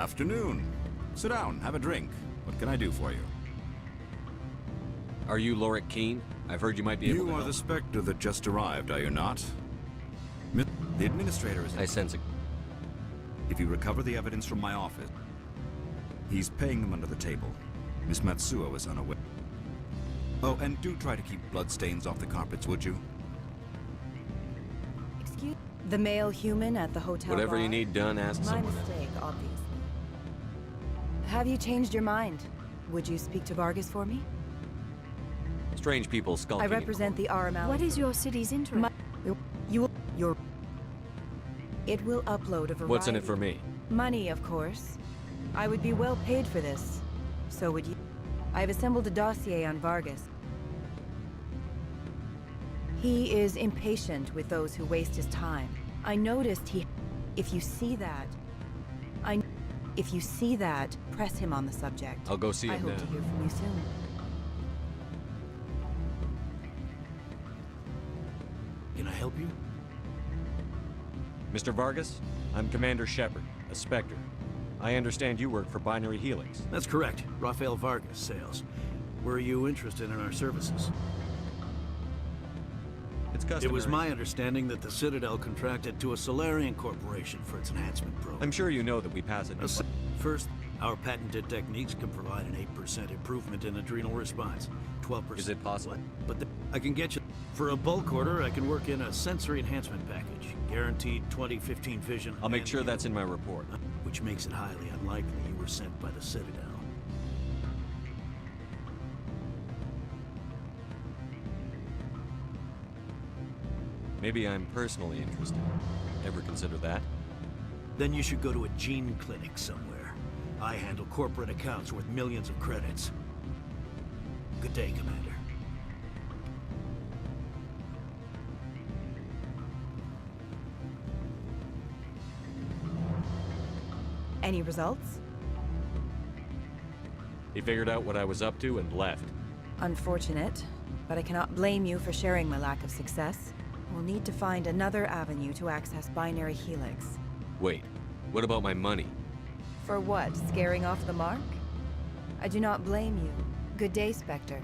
Afternoon. Sit down, have a drink. What can I do for you? Are you Lorik Keene? I've heard you might be able to You are help. the Spectre that just arrived, are you not? The Administrator is... I sense it. If you recover the evidence from my office... He's paying them under the table. Miss Matsuo is unaware. Oh, and do try to keep bloodstains off the carpets, would you? Excuse... The male human at the hotel Whatever bar? you need done, ask My someone else. mistake, obviously. Have you changed your mind? Would you speak to Vargas for me? Strange people skulking. I represent the RML. What is your city's interest? It will upload a variety... What's in it for me? Money, of course. I would be well paid for this. So would you. I've assembled a dossier on Vargas. He is impatient with those who waste his time. I noticed he... If you see that... If you see that, press him on the subject. I'll go see I him hope now. to hear from you soon. Can I help you? Mr. Vargas, I'm Commander Shepard, a Spectre. I understand you work for Binary Helix. That's correct. Rafael Vargas, sales. Were you interested in our services? It's customary. It was my understanding that the Citadel contracted to a Solarian corporation for its enhancement program. I'm sure you know that we pass it. First, our patented techniques can provide an 8% improvement in adrenal response. 12%. Is it possible? But I can get you... For a bulk order, I can work in a sensory enhancement package. Guaranteed 2015 vision. I'll make sure that's in my report. Which makes it highly unlikely you were sent by the Citadel. Maybe I'm personally interested. Ever consider that? Then you should go to a gene clinic somewhere. I handle corporate accounts worth millions of credits. Good day, Commander. Any results? He figured out what I was up to and left. Unfortunate, but I cannot blame you for sharing my lack of success. We'll need to find another avenue to access Binary Helix. Wait, what about my money? For what? Scaring off the mark? I do not blame you. Good day, Spectre.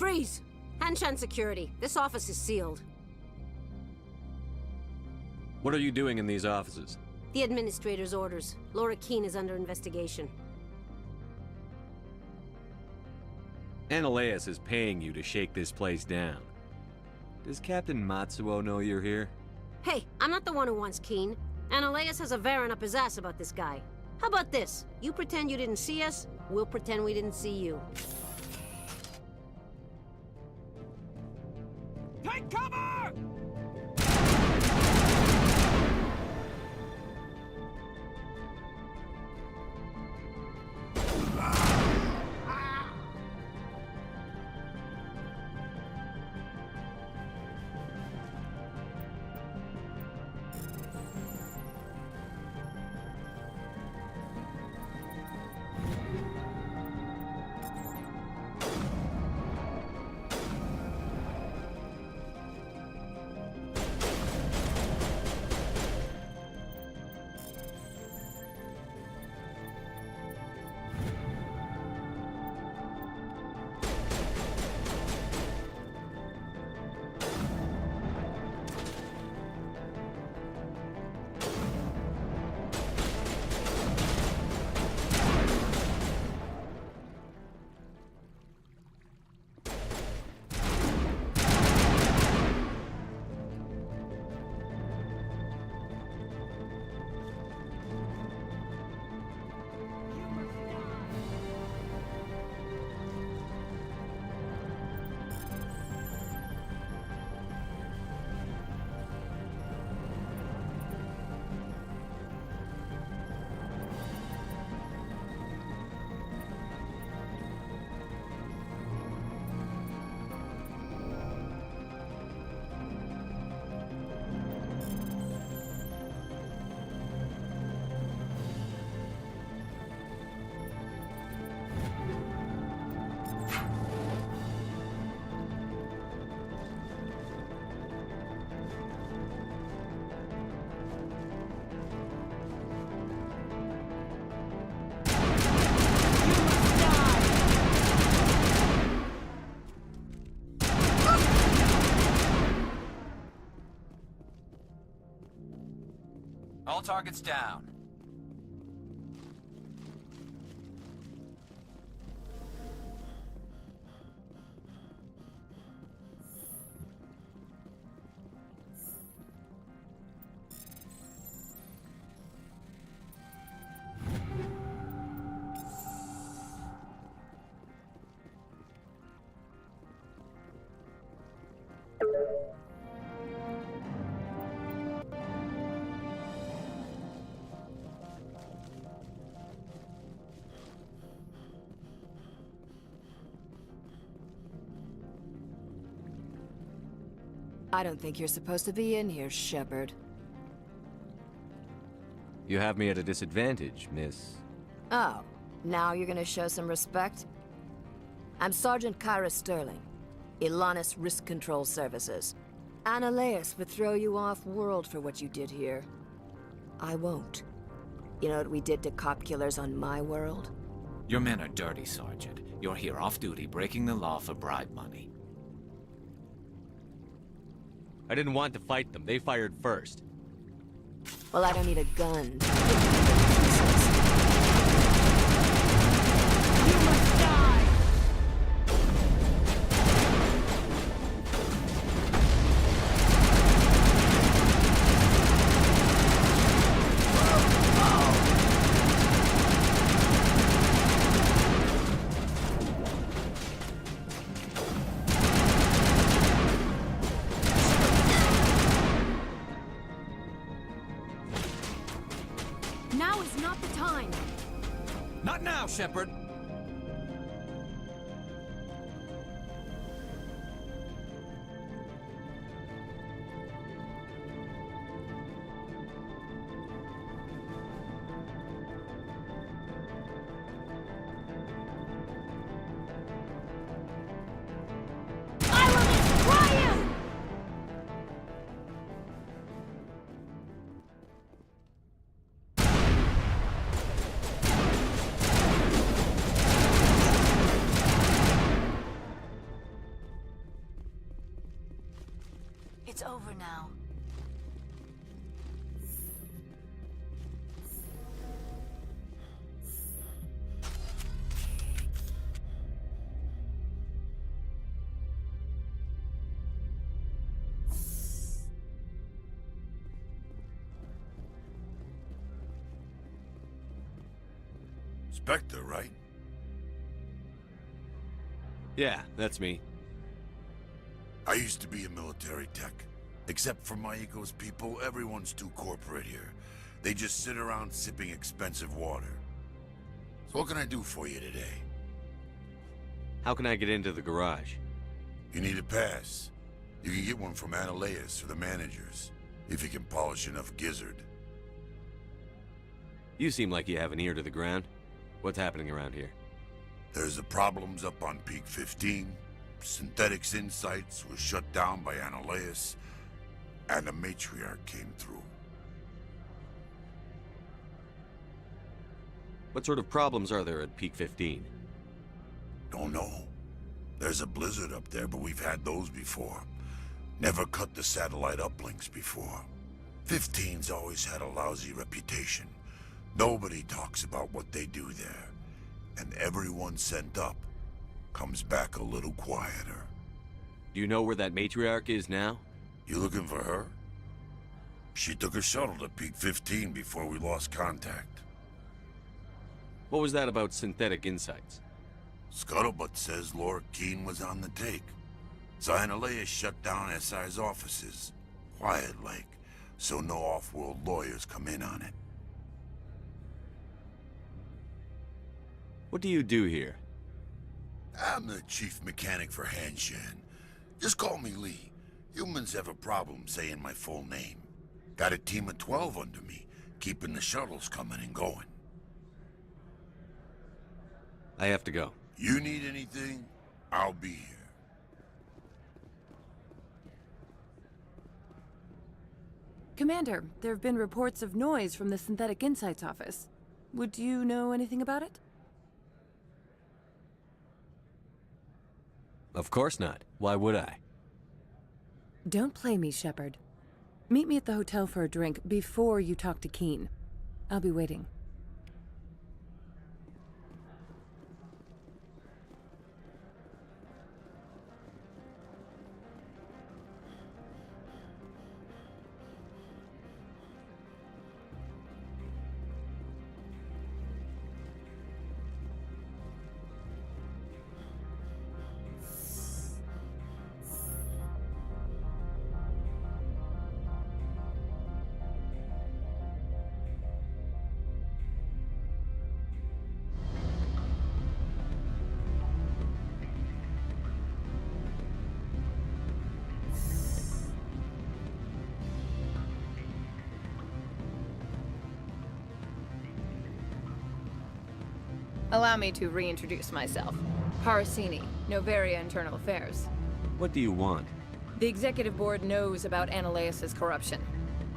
Freeze! Hanshan security. This office is sealed. What are you doing in these offices? The administrator's orders. Lorik Keene is under investigation. Ananias is paying you to shake this place down. Does Captain Matsuo know you're here? Hey, I'm not the one who wants Keene. Ananias has a Varen up his ass about this guy. How about this? You pretend you didn't see us, we'll pretend we didn't see you. Take cover! All targets down. I don't think you're supposed to be in here, Shepard. You have me at a disadvantage, miss. Oh, now you're gonna show some respect? I'm Sergeant Kyra Sterling, Ilanis Risk Control Services. Annaleus would throw you off-world for what you did here. I won't. You know what we did to cop killers on my world? Your men are dirty, Sergeant. You're here off-duty, breaking the law for bribe money. I didn't want to fight them. They fired first. Well, I don't need a gun. You must die! Now is not the time. Not now, Shepard! I will destroy you! It's over now. Spectre, right? Yeah, that's me. I used to be a military tech. Except for Maiko's people, everyone's too corporate here. They just sit around sipping expensive water. So what can I do for you today? How can I get into the garage? You need a pass. You can get one from Annaleus or the managers, if you can polish enough gizzard. You seem like you have an ear to the ground. What's happening around here? There's the problems up on Peak 15. Synthetics Insights was shut down by Annaleus, and the Matriarch came through. What sort of problems are there at Peak 15? Don't know. There's a blizzard up there, but we've had those before. Never cut the satellite uplinks before. 15's always had a lousy reputation. Nobody talks about what they do there. And everyone sent up comes back a little quieter. Do you know where that matriarch is now? You looking for her? She took a shuttle to Peak 15 before we lost contact. What was that about Synthetic Insights? Scuttlebutt says Laura Keene was on the take. So Annaleus shut down SI's offices. Quiet-like, so no off-world lawyers come in on it. What do you do here? I'm the chief mechanic for Hanshan. Just call me Lee. Humans have a problem saying my full name. Got a team of 12 under me, keeping the shuttles coming and going. I have to go. You need anything, I'll be here. Commander, there have been reports of noise from the Synthetic Insights office. Would you know anything about it? Of course not. Why would I? Don't play me, Shepard. Meet me at the hotel for a drink before you talk to Keen. I'll be waiting. Allow me to reintroduce myself. Parasini, Novaria Internal Affairs. What do you want? The executive board knows about Ananias' corruption.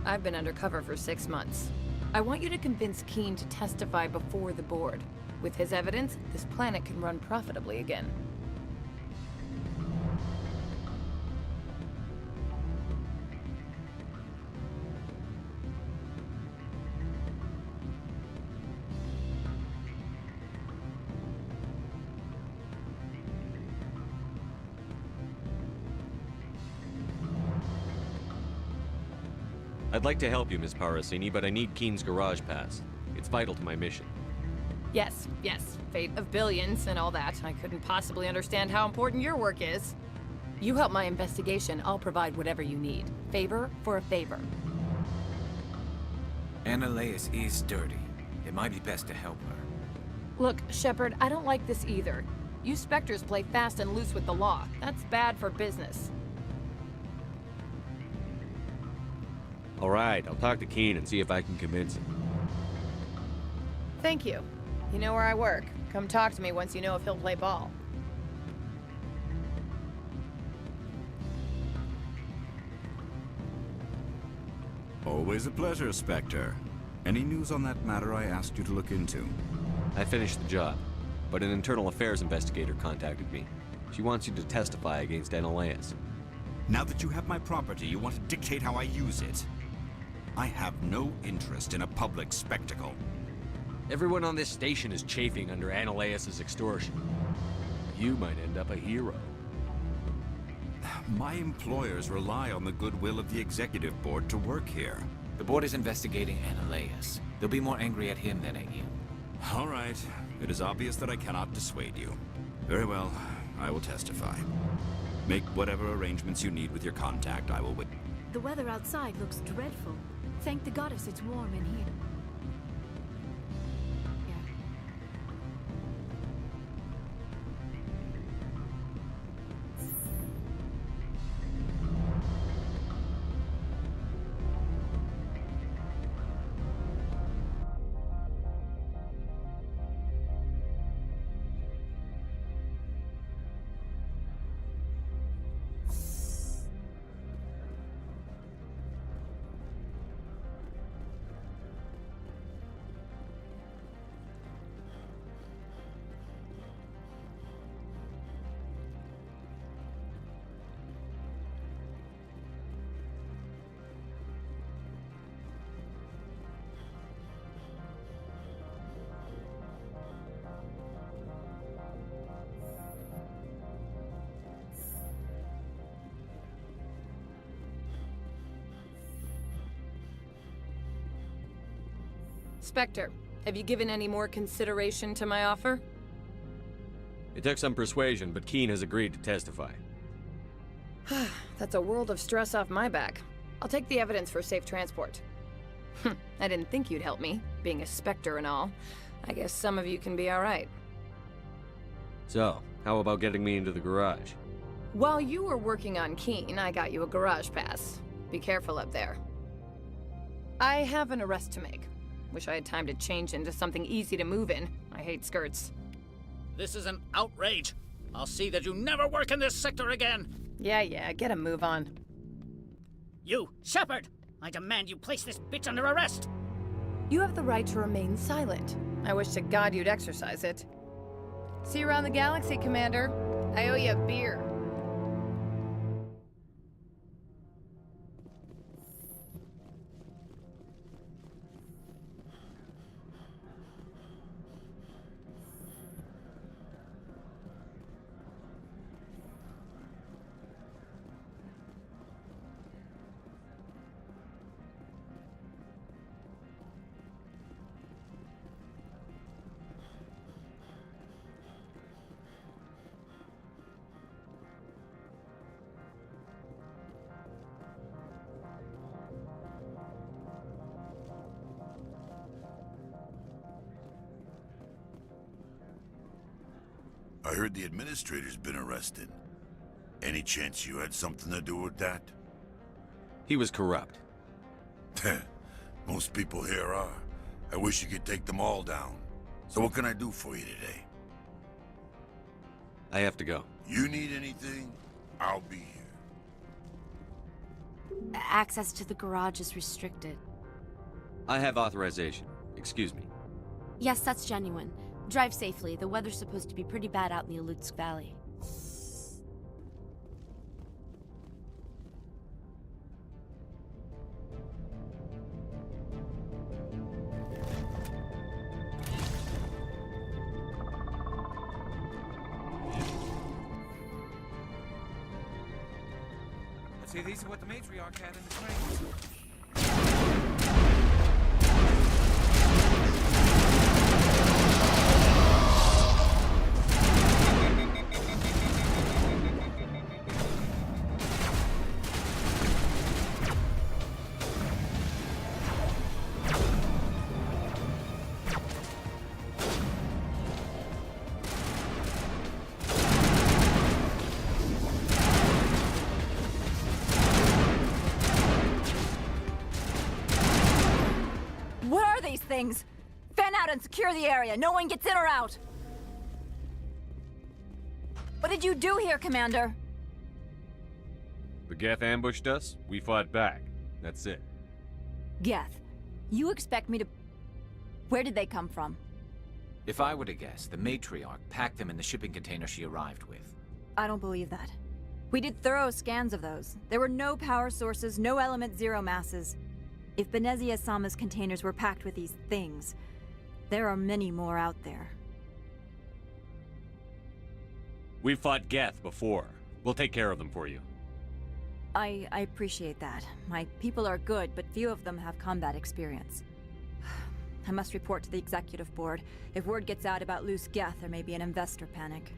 I've been undercover for 6 months. I want you to convince Keen to testify before the board. With his evidence, this planet can run profitably again. I'd like to help you, Miss Parasini, but I need Keen's garage pass. It's vital to my mission. Yes, fate of billions and all that. I couldn't possibly understand how important your work is. You help my investigation, I'll provide whatever you need. Favor for a favor. Ananias is dirty. It might be best to help her. Look, Shepard, I don't like this either. You Spectres play fast and loose with the law. That's bad for business. All right, I'll talk to Keen and see if I can convince him. Thank you. You know where I work. Come talk to me once you know if he'll play ball. Always a pleasure, Spectre. Any news on that matter I asked you to look into? I finished the job, but an internal affairs investigator contacted me. She wants you to testify against Ananias. Now that you have my property, you want to dictate how I use it. I have no interest in a public spectacle. Everyone on this station is chafing under Ananias' extortion. You might end up a hero. My employers rely on the goodwill of the executive board to work here. The board is investigating Ananias. They'll be more angry at him than at you. All right. It is obvious that I cannot dissuade you. Very well. I will testify. Make whatever arrangements you need with your contact. I will wait. The weather outside looks dreadful. Thank the goddess it's warm in here. Spectre, have you given any more consideration to my offer? It took some persuasion, but Keen has agreed to testify. That's a world of stress off my back. I'll take the evidence for safe transport. I didn't think you'd help me, being a Spectre and all. I guess some of you can be alright. So, how about getting me into the garage? While you were working on Keen, I got you a garage pass. Be careful up there. I have an arrest to make. Wish I had time to change into something easy to move in. I hate skirts. This is an outrage. I'll see that you never work in this sector again. Yeah, get a move on. You, Shepard! I demand you place this bitch under arrest! You have the right to remain silent. I wish to God you'd exercise it. See you around the galaxy, Commander. I owe you a beer. I heard the administrator's been arrested. Any chance you had something to do with that? He was corrupt. Most people here are. I wish you could take them all down. So what can I do for you today? I have to go. You need anything? I'll be here. Access to the garage is restricted. I have authorization. Excuse me. Yes, that's genuine. Drive safely. The weather's supposed to be pretty bad out in the Alutsk Valley. Let's see, these are what the matriarch had in the train. What are these things? Fan out and secure the area. No one gets in or out. What did you do here, Commander? The Geth ambushed us. We fought back. That's it. Geth, you expect me to... Where did they come from? If I were to guess, the matriarch packed them in the shipping container she arrived with. I don't believe that. We did thorough scans of those. There were no power sources, no element zero masses. If Benezia Sama's containers were packed with these things, there are many more out there. We've fought Geth before. We'll take care of them for you. I appreciate that. My people are good, but few of them have combat experience. I must report to the executive board. If word gets out about loose Geth, there may be an investor panic.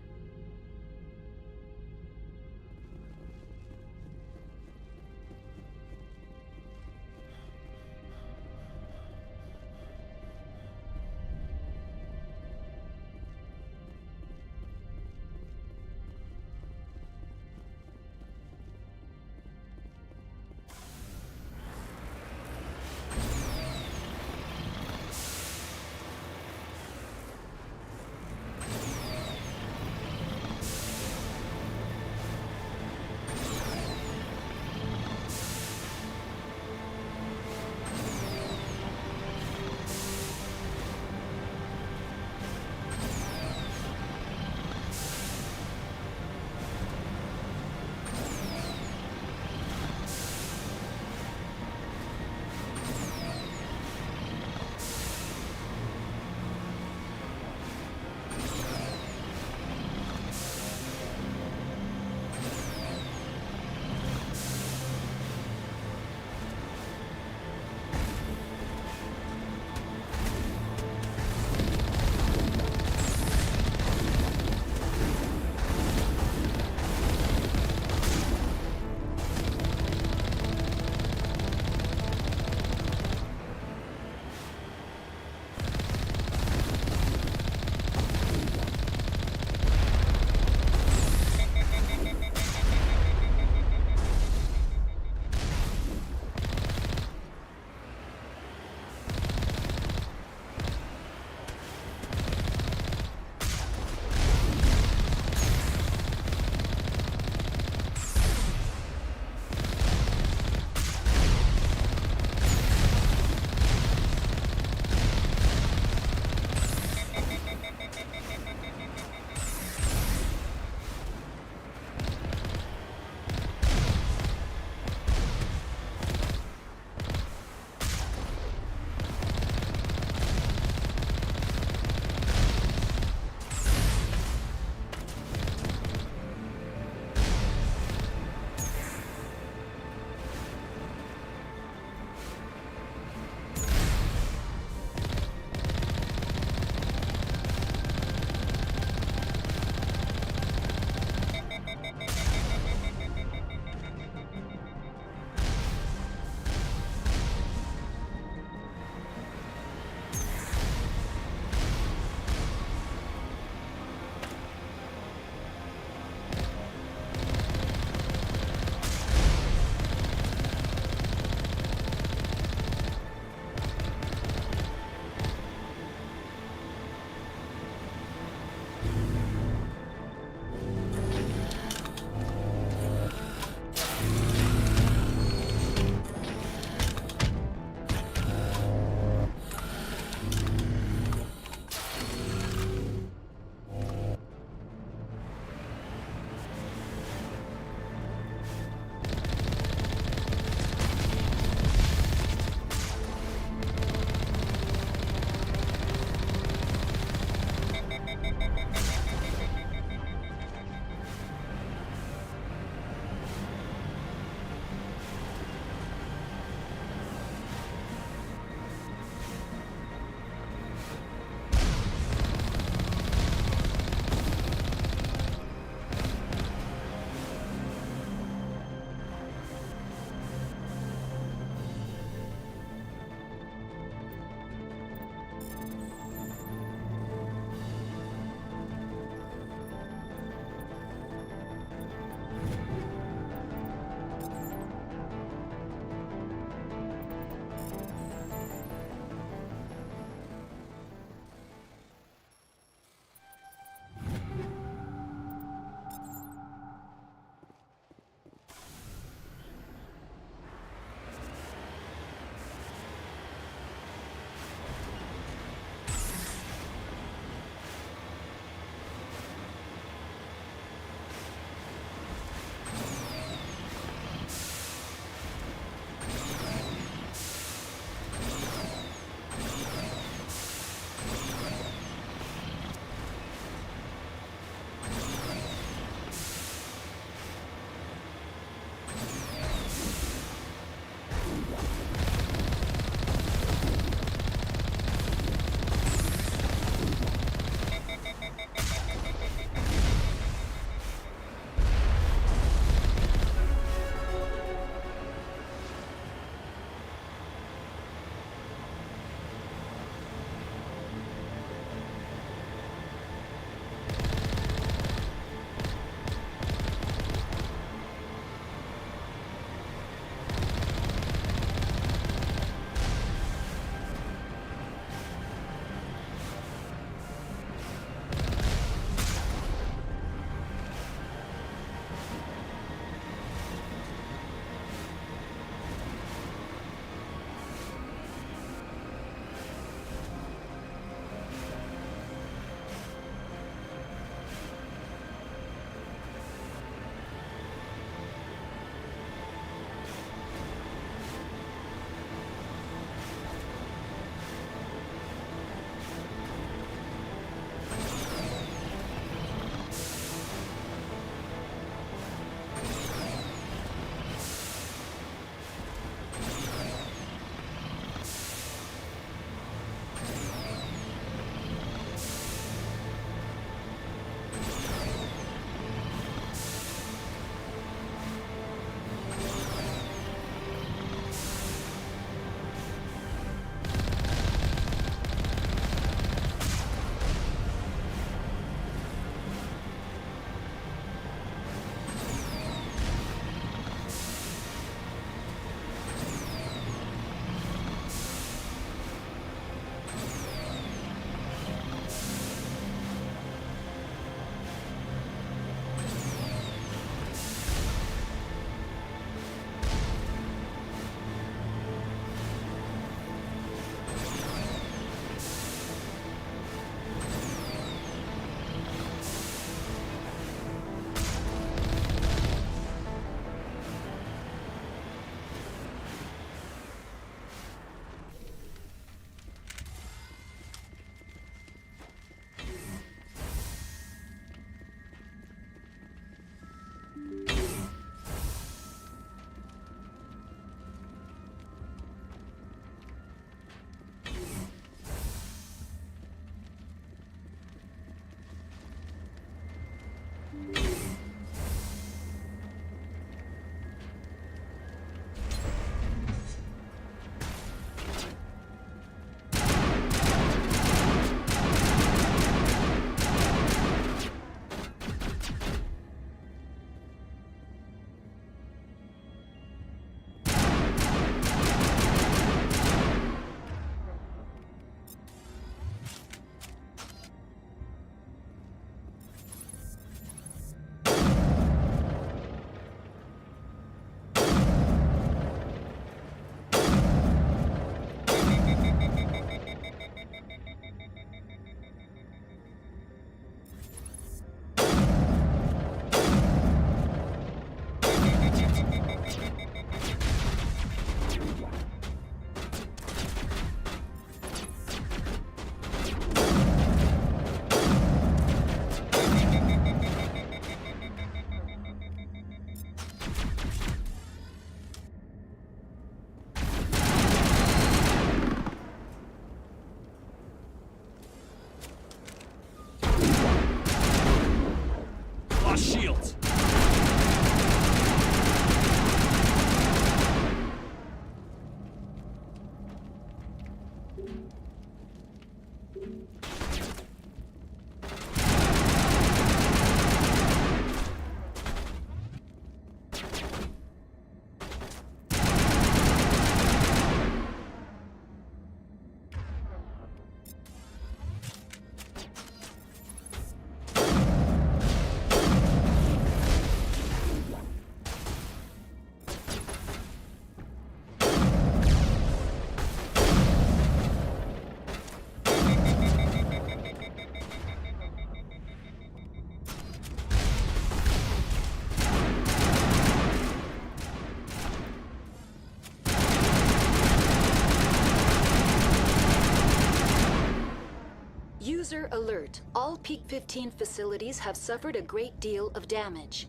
User alert. All Peak 15 facilities have suffered a great deal of damage.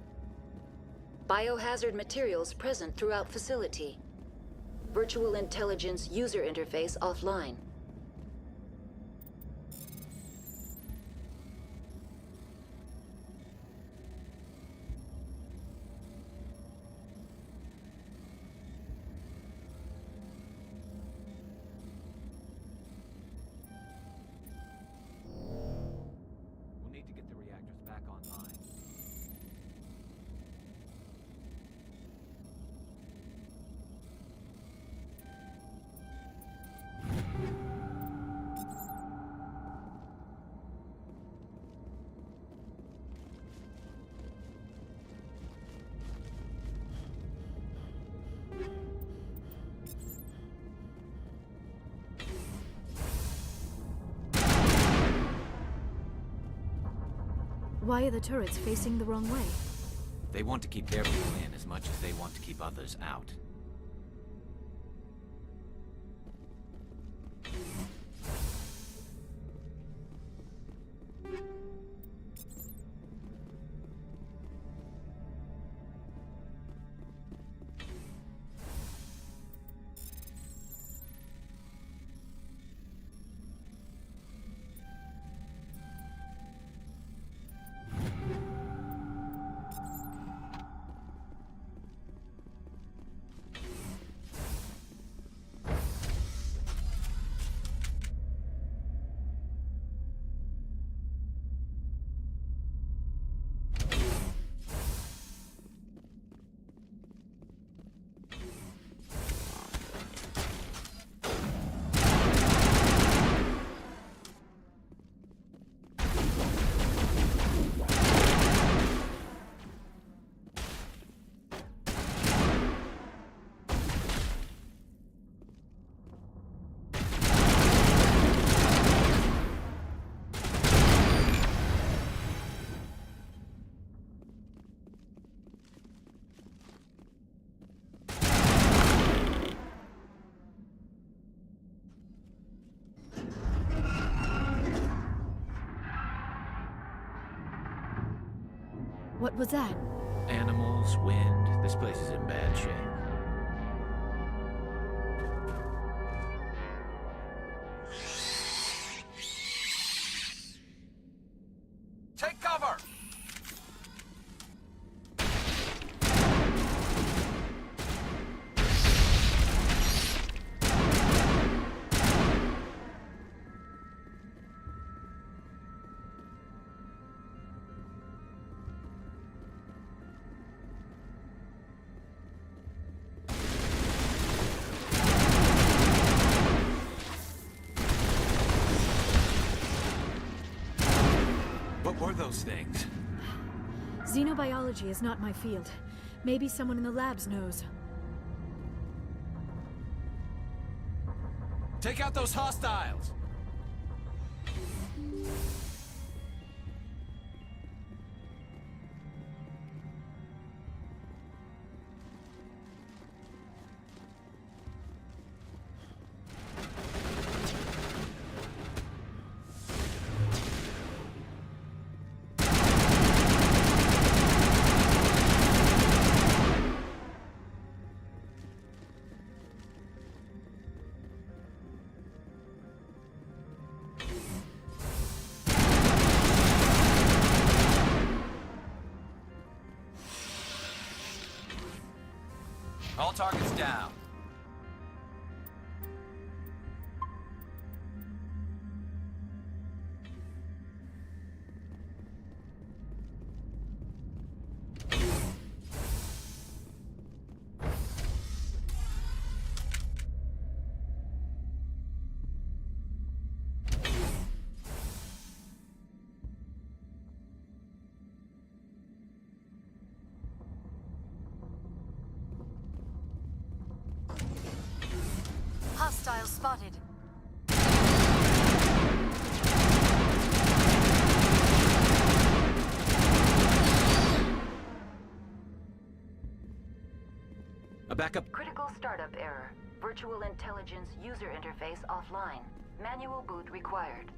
Biohazard materials present throughout facility. Virtual intelligence user interface offline. We'll need to get the reactors back online. Why are the turrets facing the wrong way? They want to keep their people in as much as they want to keep others out. What was that? Animals, wind, this place is in bad shape. Take cover! What were those things? Xenobiology is not my field. Maybe someone in the labs knows. Take out those hostiles! All targets down. Hostile spotted. A backup. Critical startup error. Virtual intelligence user interface offline. Manual boot required.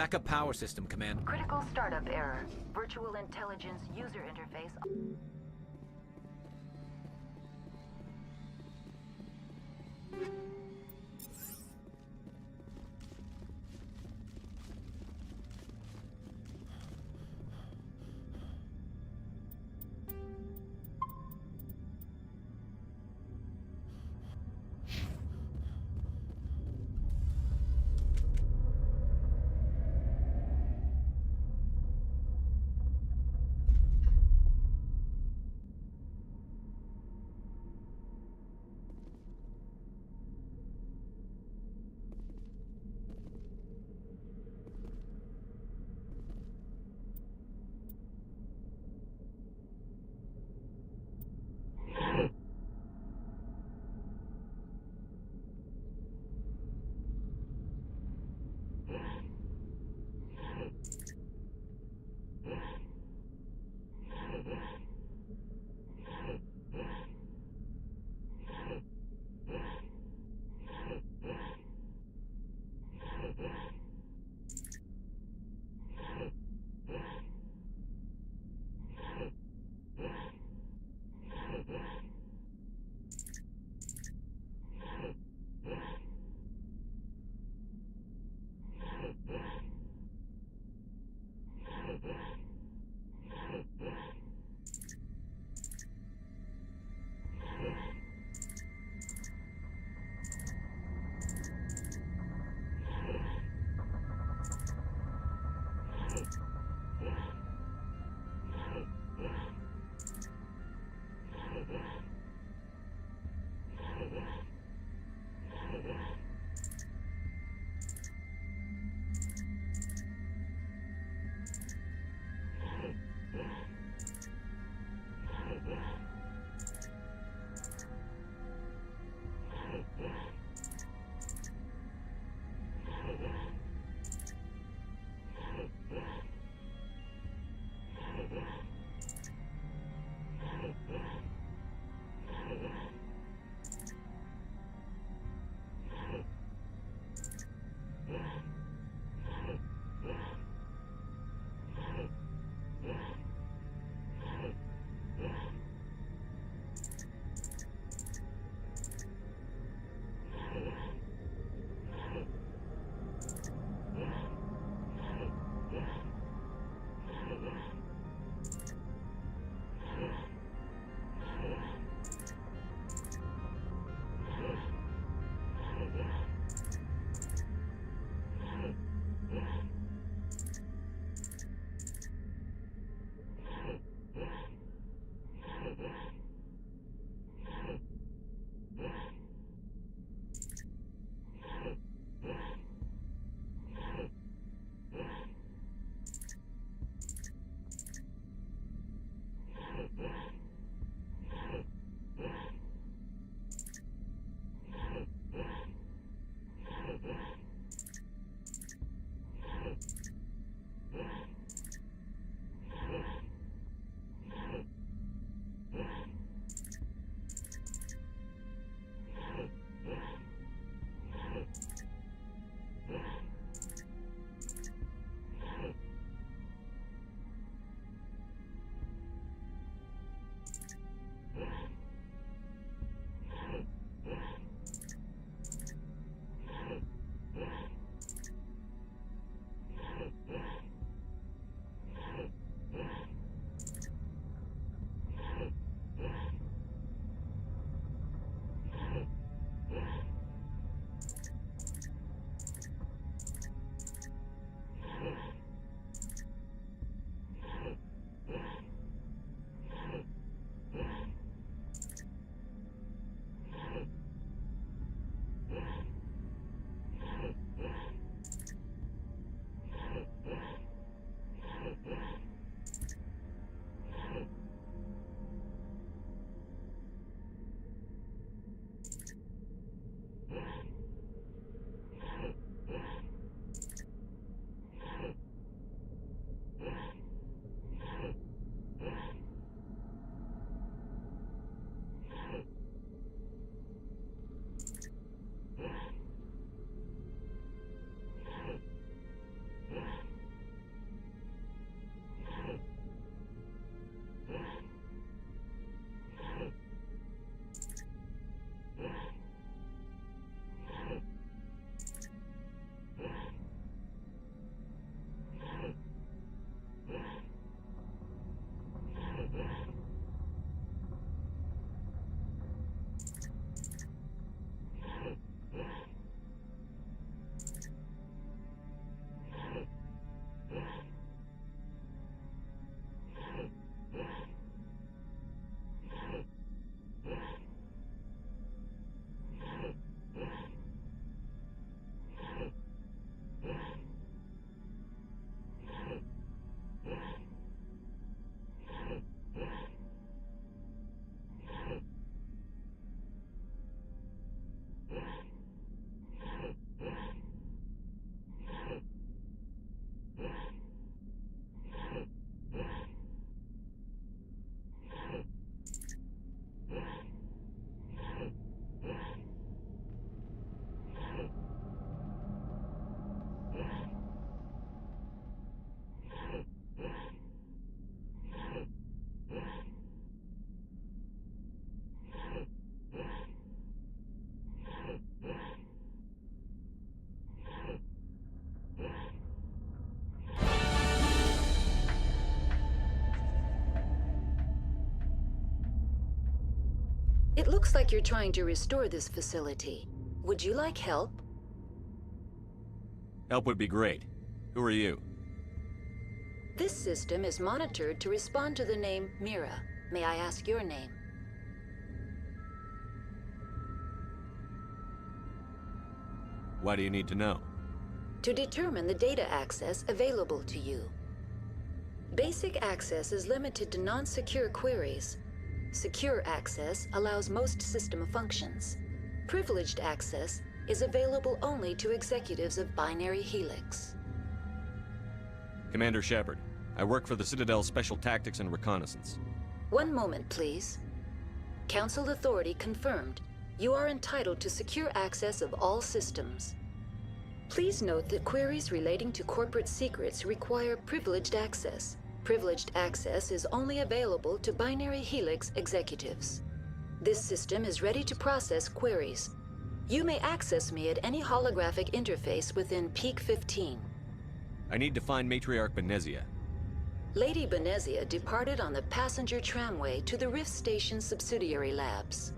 Backup power system, Command. Critical startup error. Virtual intelligence user interface. It looks like you're trying to restore this facility. Would you like help? Help would be great. Who are you? This system is monitored to respond to the name Mira. May I ask your name? Why do you need to know? To determine the data access available to you. Basic access is limited to non-secure queries. Secure access allows most system functions. Privileged access is available only to executives of Binary Helix. Commander Shepard, I work for the Citadel Special Tactics and Reconnaissance. One moment, please. Council authority confirmed. You are entitled to secure access of all systems. Please note that queries relating to corporate secrets require privileged access. Privileged access is only available to Binary Helix executives. This system is ready to process queries. You may access me at any holographic interface within Peak 15. I need to find Matriarch Benezia. Lady Benezia departed on the passenger tramway to the Rift Station subsidiary labs.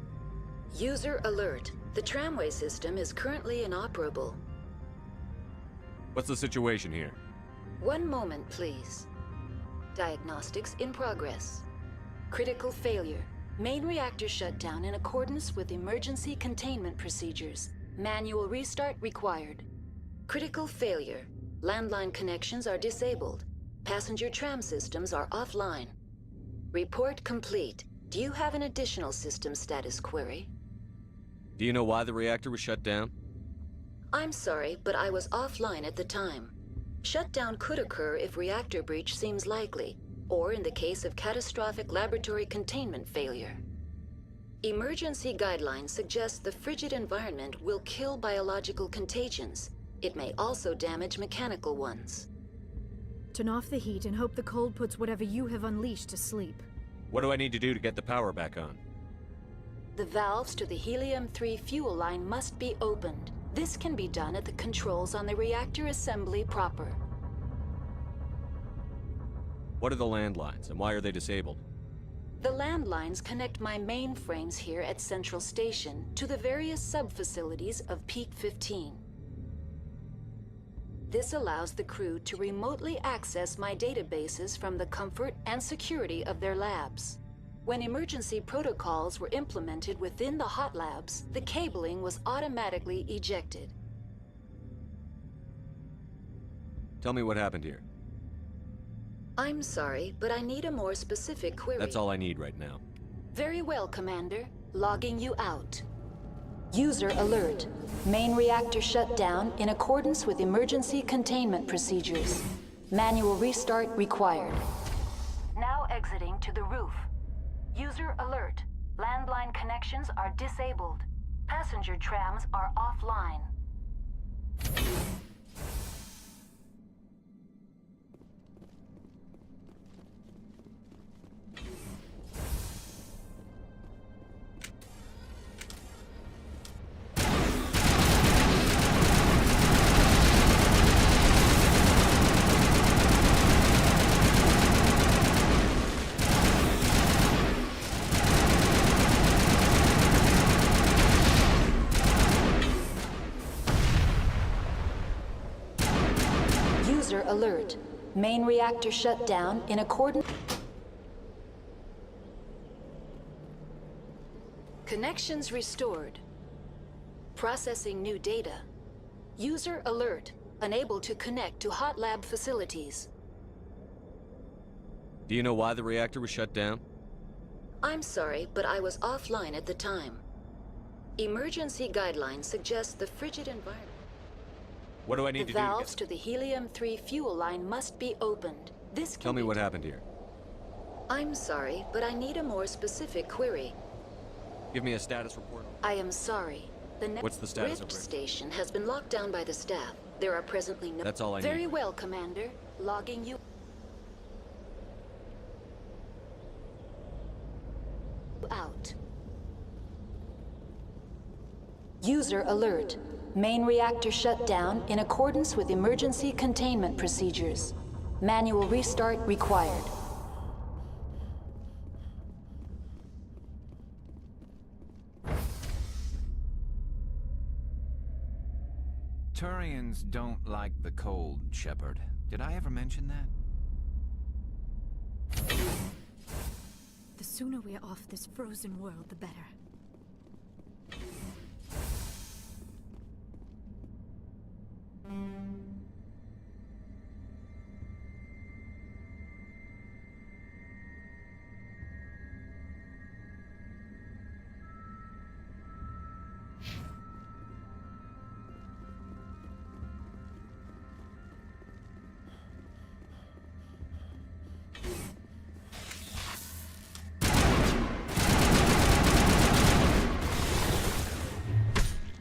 User alert. The tramway system is currently inoperable. What's the situation here? One moment, please. Diagnostics in progress. Critical failure. Main reactor shut down in accordance with emergency containment procedures. Manual restart required. Critical failure. Landline connections are disabled. Passenger tram systems are offline. Report complete. Do you have an additional system status query? Do you know why the reactor was shut down? I'm sorry, but I was offline at the time. Shutdown could occur if reactor breach seems likely, or in the case of catastrophic laboratory containment failure. Emergency guidelines suggest the frigid environment will kill biological contagions. It may also damage mechanical ones. Turn off the heat and hope the cold puts whatever you have unleashed to sleep. What do I need to do to get the power back on? The valves to the helium-3 fuel line must be opened. This can be done at the controls on the reactor assembly proper. What are the landlines, and why are they disabled? The landlines connect my mainframes here at Central Station to the various sub-facilities of Peak 15. This allows the crew to remotely access my databases from the comfort and security of their labs. When emergency protocols were implemented within the hot labs, the cabling was automatically ejected. Tell me what happened here. I'm sorry, but I need a more specific query. That's all I need right now. Very well, Commander. Logging you out. User alert. Main reactor shut down in accordance with emergency containment procedures. Manual restart required. Now exiting to the roof. User alert. Landline connections are disabled. Passenger trams are offline. User alert. Main reactor shut down in accordance. Connections restored. Processing new data. User alert. Unable to connect to hot lab facilities. Do you know why the reactor was shut down? I'm sorry, but I was offline at the time. Emergency guidelines suggest the frigid environment. What do I need to do? The valves to the helium-3 fuel line must be opened. This can Tell me what happened here. I'm sorry, but I need a more specific query. Give me a status report. I am sorry. The What's the status Rift of Rift? station has been locked down by the staff. There are presently no... That's all I need. Very well, Commander. Logging you out. User alert. Main reactor shut down in accordance with emergency containment procedures. Manual restart required. Turians don't like the cold, Shepard. Did I ever mention that? The sooner we're off this frozen world, the better.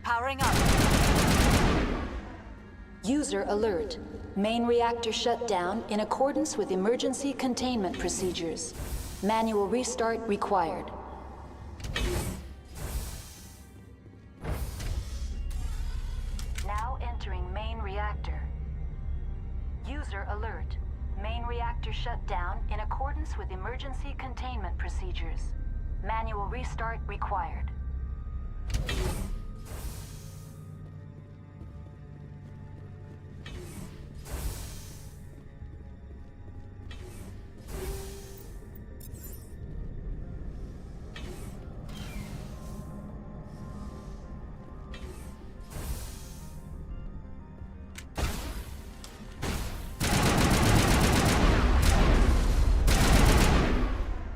Powering up. User alert. Main reactor shut down in accordance with emergency containment procedures. Manual restart required. Now entering main reactor. User alert. Main reactor shut down in accordance with emergency containment procedures. Manual restart required.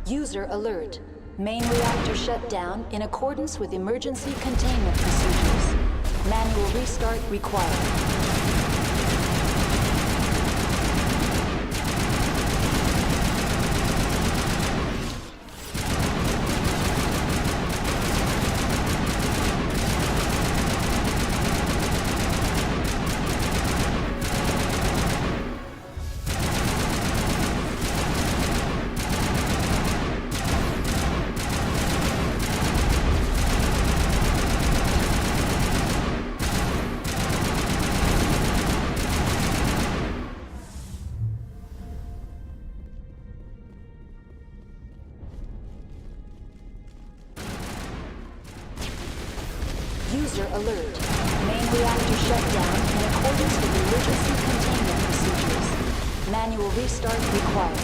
User alert. Main reactor shut down in accordance with emergency containment procedures. Manual restart required. User alert. Main reactor shut down in accordance with emergency containment procedures. Manual restart required.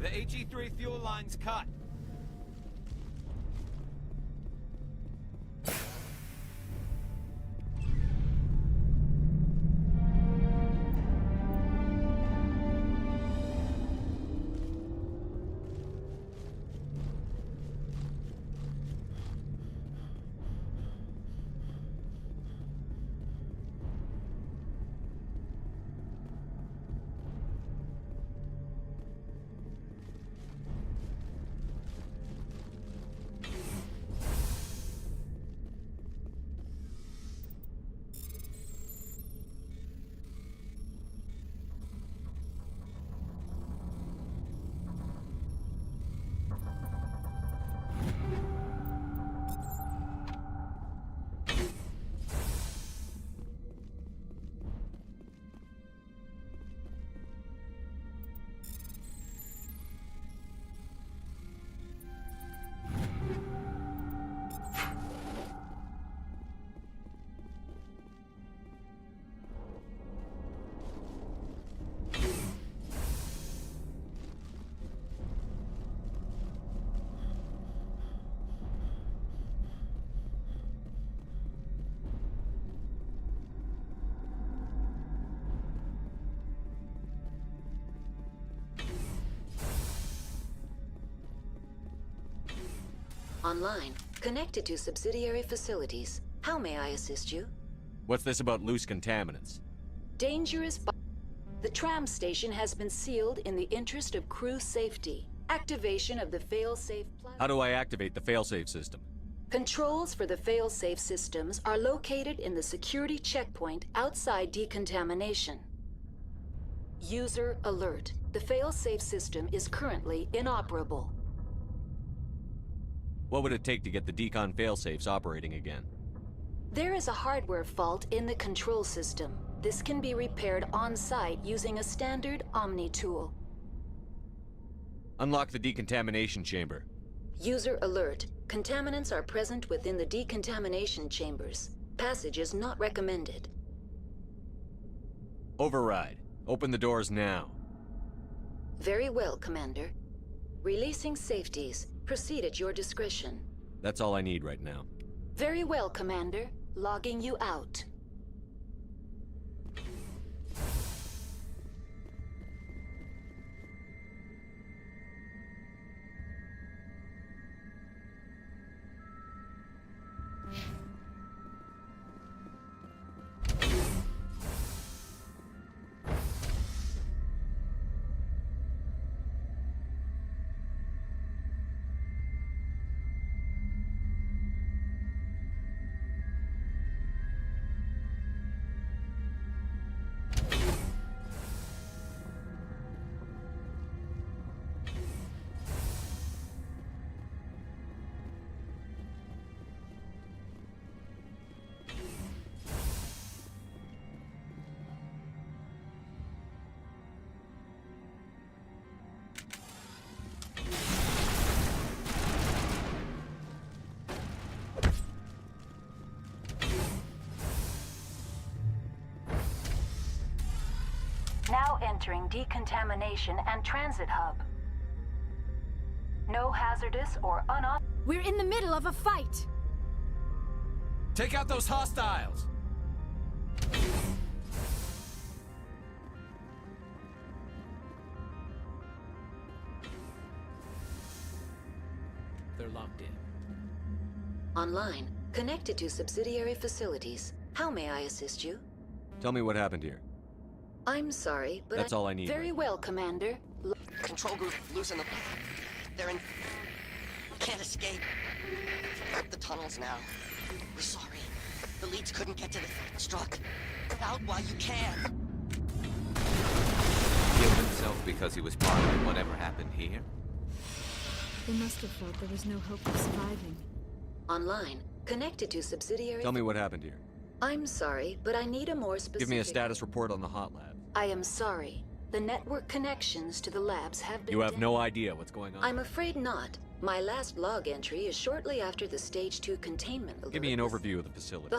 The HE3 fuel line's cut. Online. Connected to subsidiary facilities. How may I assist you? What's this about loose contaminants? Dangerous. The tram station has been sealed in the interest of crew safety. Activation of the fail-safe platform. How do I activate the failsafe system? Controls for the fail-safe systems are located in the security checkpoint outside decontamination. User alert. The fail-safe system is currently inoperable. What would it take to get the decon failsafes operating again? There is a hardware fault in the control system. This can be repaired on-site using a standard Omni tool. Unlock the decontamination chamber. User alert. Contaminants are present within the decontamination chambers. Passage is not recommended. Override. Open the doors now. Very well, Commander. Releasing safeties. Proceed at your discretion. That's all I need right now. Very well, Commander. Logging you out. Now entering decontamination and transit hub. No hazardous or unauthorized. We're in the middle of a fight! Take out those hostiles! They're locked in. Online. Connected to subsidiary facilities. How may I assist you? Tell me what happened here. I'm sorry, but That's all I need. Very well, Commander. Control group losing the... They're in... Can't escape. The tunnels now. We're sorry. The leads couldn't get to the struck. Get out while you can. Killed himself because he was part of whatever happened here? They must have felt there was no hope of surviving. Online. Connected to subsidiary... Tell me what happened here. I'm sorry, but I need a more specific... Give me a status report on the hot lab. I am sorry. The network connections to the labs have been... You have no idea what's going on. I'm afraid not. My last log entry is shortly after the Stage 2 containment alert. Give me an overview of the facility.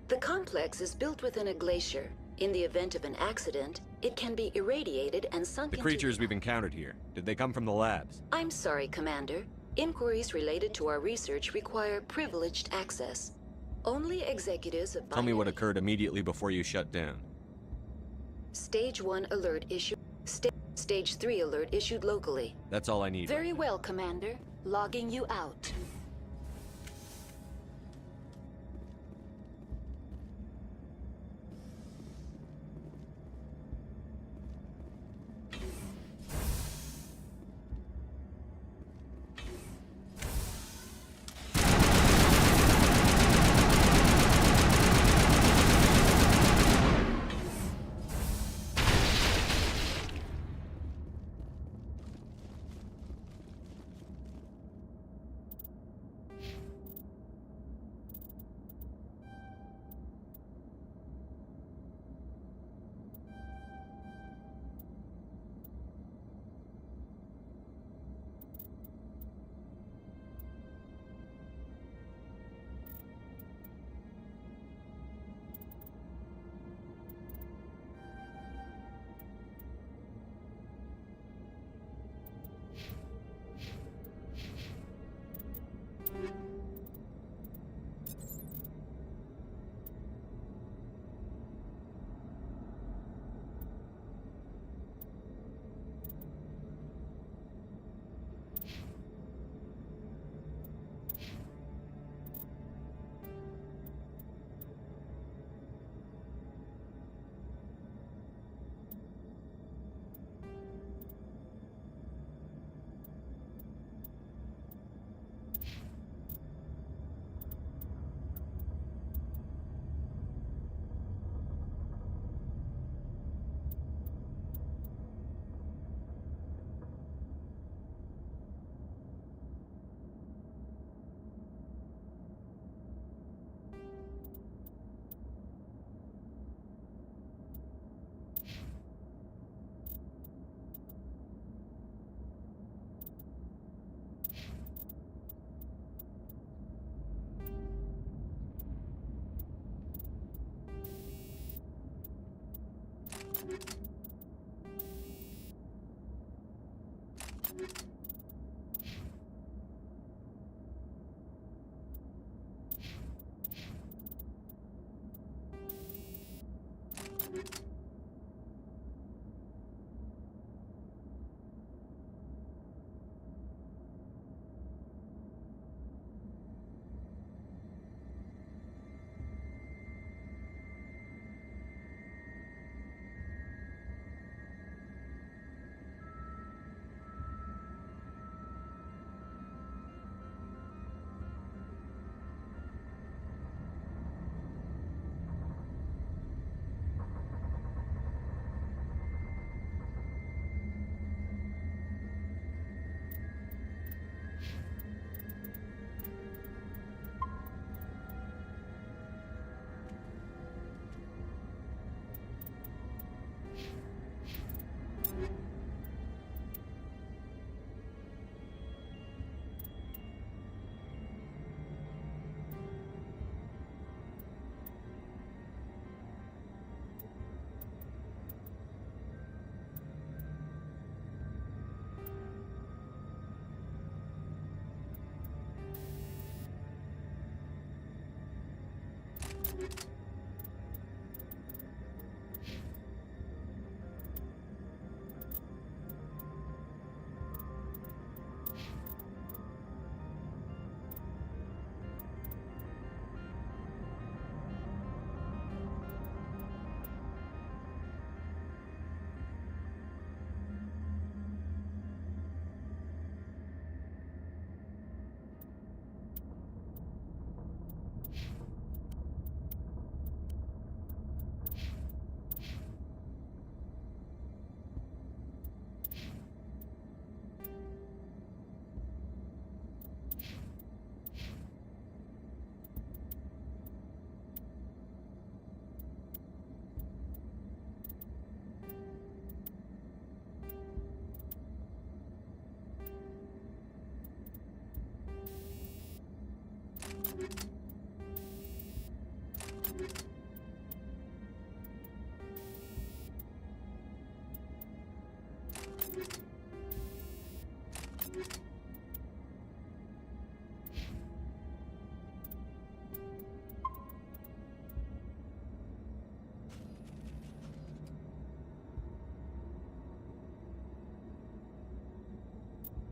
The complex is built within a glacier. In the event of an accident, it can be irradiated and sunk The into... creatures we've encountered here, did they come from the labs? I'm sorry, Commander. Inquiries related to our research require privileged access. Only executives of... Tell me what occurred immediately before you shut down. Stage 1 alert issued... Stage 3 alert issued locally. That's all I need. Very well, Commander. Logging you out. You